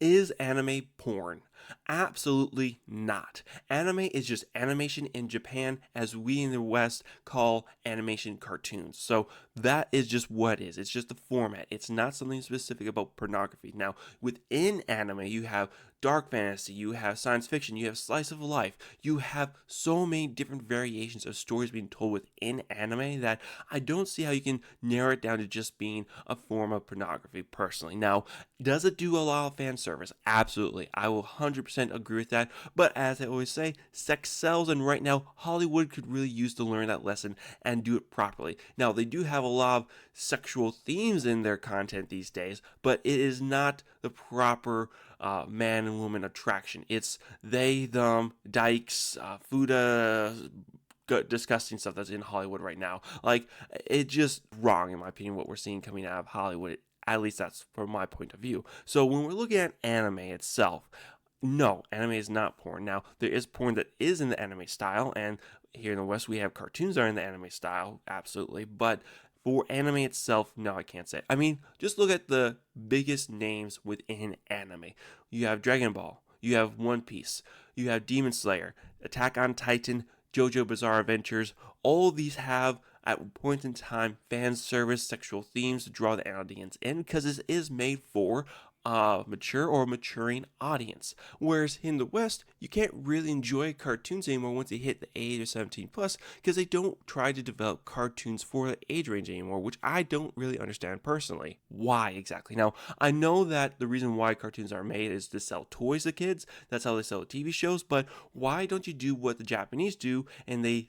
Is anime porn? Absolutely not. Anime is just animation in Japan, as we in the West call animation cartoons. So that is just what it is. It's just the format. It's not something specific about pornography. Now, within anime, you have dark fantasy, you have science fiction, you have slice of life, you have so many different variations of stories being told within anime that I don't see how you can narrow it down to just being a form of pornography personally. Now, does it do a lot of fan service? Absolutely. I will 100% agree with that. But as I always say, sex sells, and right now, Hollywood could really use to learn that lesson and do it properly. Now, they do have a lot of sexual themes in their content these days, but it is not the proper man and woman attraction. It's they, them, dykes, Fuda, disgusting stuff that's in Hollywood right now. Like, it's just wrong, in my opinion, what we're seeing coming out of Hollywood. At least that's from my point of view. So when we're looking at anime itself, no, anime is not porn. Now, there is porn that is in the anime style, and here in the West, we have cartoons that are in the anime style, absolutely. But for anime itself, no, I can't say. I mean, just look at the biggest names within anime. You have Dragon Ball, you have One Piece, you have Demon Slayer, Attack on Titan, JoJo Bizarre Adventures. All of these have at points in time fan service sexual themes to draw the audience in because this is made for a mature or maturing audience. Whereas in the West, you can't really enjoy cartoons anymore once they hit the age of 17 plus because they don't try to develop cartoons for the age range anymore, which I don't really understand personally. Why exactly? Now, I know that the reason why cartoons are made is to sell toys to kids. That's how they sell TV shows, but why don't you do what the Japanese do and they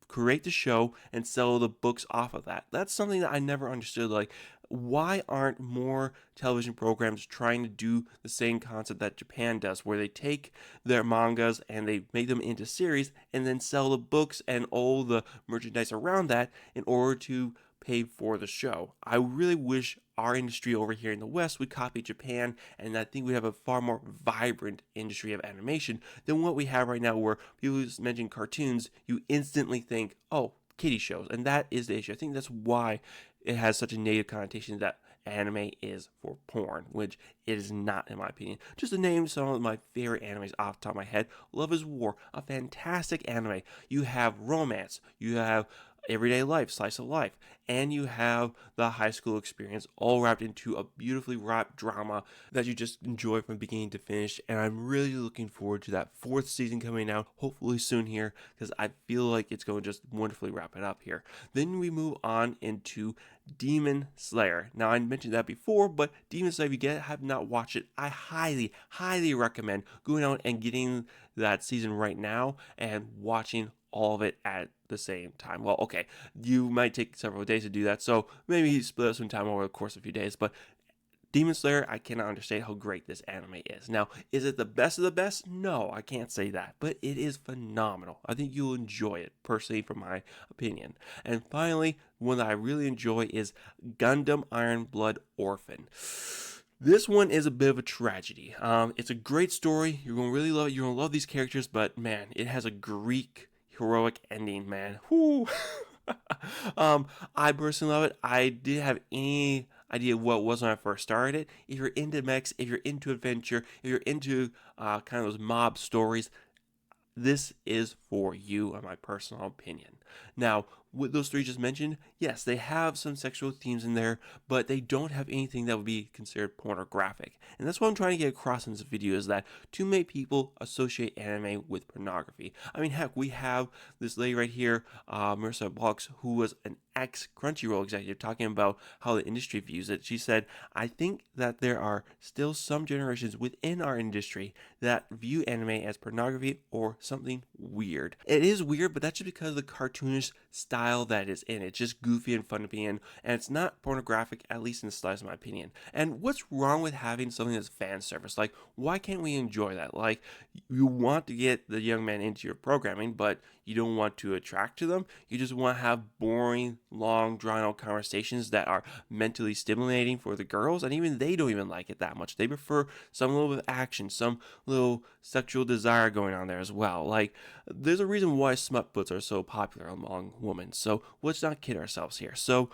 create the show and sell the books off of that? That's something that I never understood. Like, why aren't more television programs trying to do the same concept that Japan does, where they take their mangas and they make them into series and then sell the books and all the merchandise around that in order to pay for the show? I really wish our industry over here in the West would copy Japan, and I think we'd have a far more vibrant industry of animation than what we have right now, where people just mention cartoons, you instantly think, oh, kiddie shows, and that is the issue. I think that's why it has such a negative connotation that anime is for porn, which it is not, in my opinion. Just to name some of my favorite animes off the top of my head: Love is War, a fantastic anime. You have romance, you have everyday life, slice of life, and you have the high school experience all wrapped into a beautifully wrapped drama that you just enjoy from beginning to finish. And I'm really looking forward to that fourth season coming out, hopefully soon here, because I feel like it's going to just wonderfully wrap it up here. Then we move on into Demon Slayer. Now, I mentioned that before, but Demon Slayer, if you have not watched it, I highly recommend going out and getting that season right now and watching all of it at the same time. Well, okay, you might take several days to do that, so maybe split up some time over the course of a few days, but Demon Slayer, I cannot understand how great this anime is. Now, is it the best of the best? No, I can't say that, but it is phenomenal. I think you'll enjoy it, personally, from my opinion. And finally, one that I really enjoy is Gundam Iron Blood Orphan. This one is a bit of a tragedy. It's a great story. You're going to really love it. You're going to love these characters, but man, it has a Greek heroic ending, man. Whoo! I personally love it. I didn't have any idea what it was when I first started it. If you're into mechs, if you're into adventure, if you're into kind of those mob stories, this is for you, in my personal opinion. Now, with those three just mentioned, yes, they have some sexual themes in there, but they don't have anything that would be considered pornographic. And that's what I'm trying to get across in this video, is that too many people associate anime with pornography. I mean, heck, we have this lady right here, Marissa Bucks, who was an ex-Crunchyroll executive, talking about how the industry views it. She said, I think that there are still some generations within our industry that view anime as pornography or something weird. It is weird, but that's just because of the cartoonish style that is in it. It's just goofy and fun to be in, and it's not pornographic, at least in the style, in my opinion. And what's wrong with having something that's fan service? Like, why can't we enjoy that? Like, you want to get the young man into your programming, but you don't want to attract to them. You just want to have boring, long, drawn-out conversations that are mentally stimulating for the girls, and even they don't even like it that much. They prefer some little bit of action, some little sexual desire going on there as well. Like, there's a reason why smut books are so popular among women, so let's not kid ourselves here. So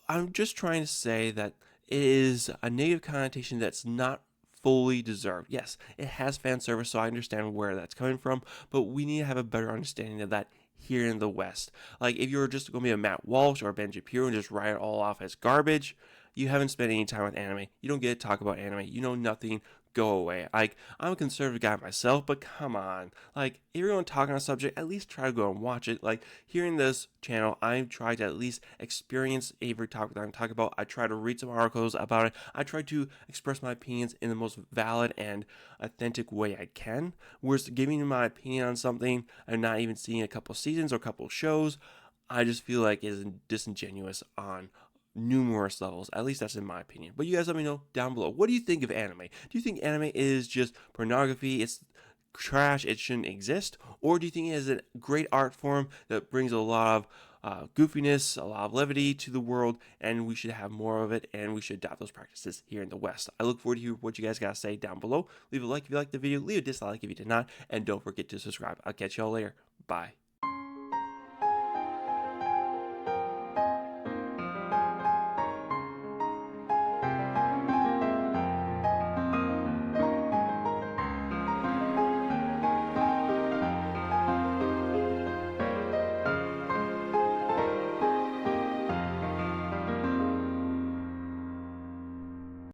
I'm just trying to say that it is a negative connotation that's not fully deserved. Yes, it has fan service, so I understand where that's coming from, but we need to have a better understanding of that here in the West. Like, if you're just going to be a Matt Walsh or a Ben Shapiro and just write it all off as garbage, you haven't spent any time with anime. You don't get to talk about anime. You know nothing. Go away. Like, I'm a conservative guy myself, but come on. Like, if you're going to talk on a subject, at least try to go and watch it. Like, here in this channel, I've tried to at least experience every topic that I'm talking about. I try to read some articles about it. I try to express my opinions in the most valid and authentic way I can. Whereas giving my opinion on something and not even seeing a couple seasons or a couple shows, I just feel like is disingenuous on numerous levels. At least that's in my opinion. But you guys let me know down below. What do you think of anime? Do you think anime is just pornography? It's trash. It shouldn't exist? Or do you think it is a great art form that brings a lot of goofiness, a lot of levity to the world, and we should have more of it, and we should adopt those practices here in the West? I look forward to hear what you guys got to say down below. Leave a like if you liked the video, leave a dislike if you did not, and don't forget to subscribe. I'll catch y'all later. Bye.